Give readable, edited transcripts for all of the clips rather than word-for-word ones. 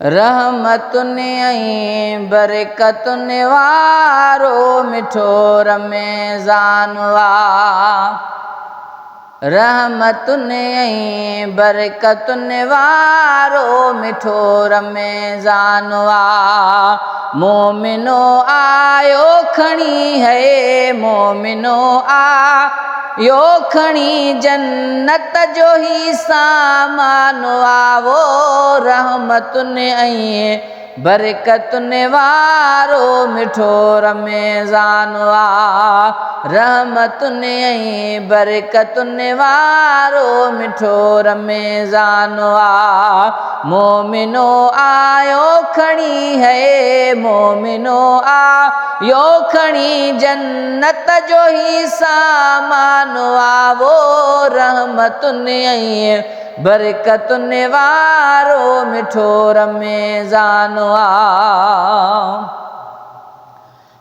रहमतुनि ऐं बरकतुनि वारो मिठो रमज़ान आ। रहमतुनि ऐं बरकतुनि वारो मिठो रमज़ान आ। मोमिनो आयो खणी है मोमिनो आयो खणी जन्नत जो ही सामान आवो। रहमतुनि ऐं बरकतुनि वारो मिठो रमज़ान आ। रहमतुनि ऐं बरकतुनि वारो मिठो रमज़ान आ। मोमिनो आयो खणी है मोमिनो आयो खणी जन्नत जो ही सामान आवो। रहमतुनि ऐं बरकतुनि वारो मिठो रमज़ान आ।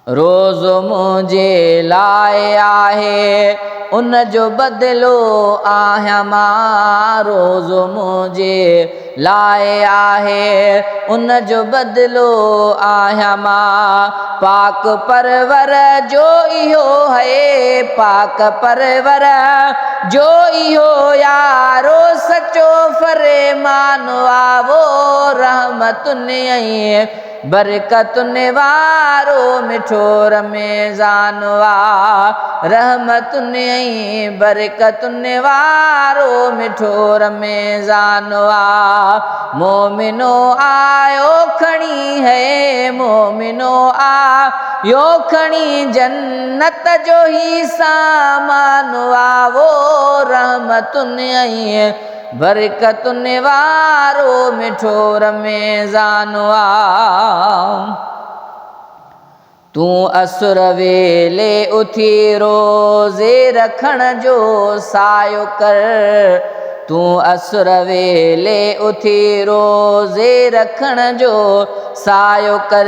रोज़ो मुझे लाए आहे उन जो बदलो आहियां मां। रोज़ो मुझे लाए आहे उन जो बदलो आहियां मां। पाक परवर जो इहो है पाक परवर जो इहो यारो सचो फरमान आवो। रहमतुनि ऐं बरकतुनि वारो मिठो रमज़ान आ। रहमतुनि ऐं बरकतुनि वारो मिठो रमज़ान आ। मोमिनो आयो खणी है मोमिनो आयो खणी जन्नत जो ही सामान आवो। रहमतुनि ऐं बरकतुनि वारो मिठो रमज़ान आ। तू असुर वेले उथी रोज़े रखण जो सायो कर। तू असुर वेले उथी रोज़े रखण जो सायो कर।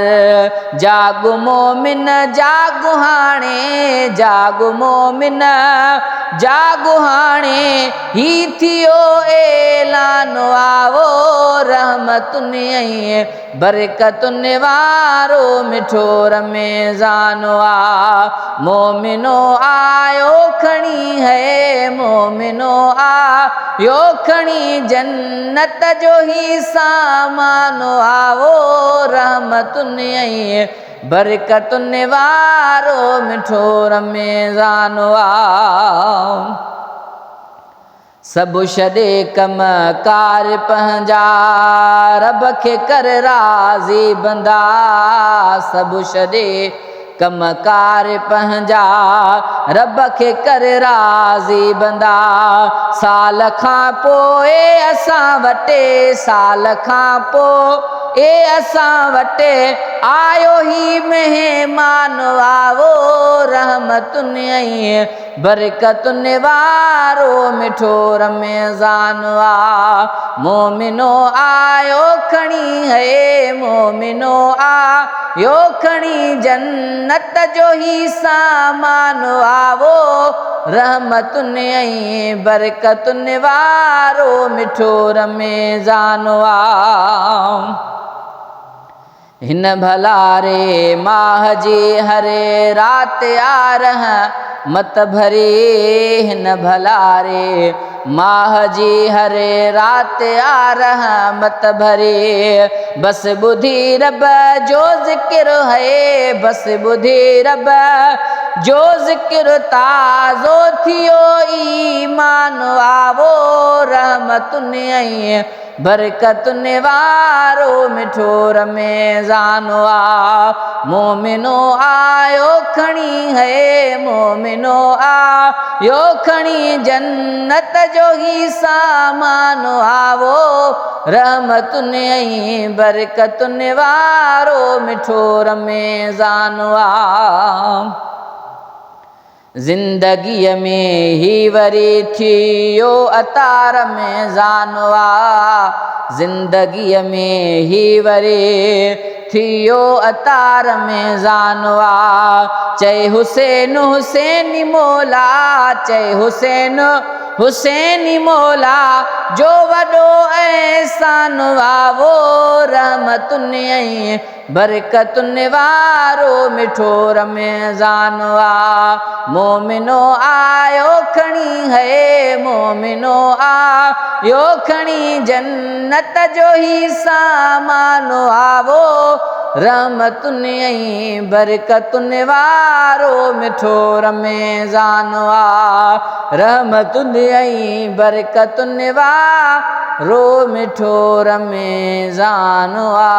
जागु मोमिन जागु हाणे जागु मोमिन जागु हाणे ही थियो ऐलान आवो। रहमतुनि ऐं बरकतुनि वारो मिठो रमज़ान आ। मोमिनो आयो खणी है मोमिनो आयो खणी जन्नत जो ही सामान आवो। रहमतुनि ऐं बरकतुनि वारो मिठो रमज़ान आ। सभु छॾे कम कार पंहिंजा रब खे कर राज़ी बंदा। सभु छॾे कम कार पंहिंजा रब खे कर राज़ी बंदा। साल खां पोइ असां वटि साल खां पोइ असां वटि आयो ही महिमान आवो। रहमतुनि ऐं बरकतुनि वारो मिठो रमज़ान आ। मोमिनो आयो खणी है मोमिनो आयो खणी जन्नत जो ही सामान आवो। रहमतुनि ऐं बरकतुनि वारो मिठो रमज़ान आ। हिन भलारे माह जी हरे राति आ रहमत भरी। हिन भलारे माह जी हरे राति आ रहमत भरी। बस ॿुधी रब जो ज़िक्र है बस ॿुधी रब जो ज़िक्र ताज़ो थियो ईमान आवो। रहमतुनि ऐं बरकतुनि वारो मिठो रमज़ान आ। मोमिनो आयो खणी है मोमिनो आयो खणी जन्नत जो ही सामान आवो। रहमतुनि ऐं बरकतुनि वारो मिठो रमज़ान आ। ज़िंदगीअ में ही वरी थियो अता रमज़ान आ। ज़िंदगीअ में ही वरी थियो अता रमज़ान आ। चए हुसैन हुसैनी मौला चए हुसैन हुसैनी मौला जो वॾो एहसान वो रहमतुनि ऐं बरकतुनि वारो मिठो रमज़ान आ। मोमिनो आयो खणी है मोमिनो आयो खणी जन्नत जो ही सामान आवो रहमतुनि ऐं बरकतुनि वारो मिठो रमज़ान आ। रहमतुनि ऐं बरकतुनि वारो मिठो रमज़ान आ।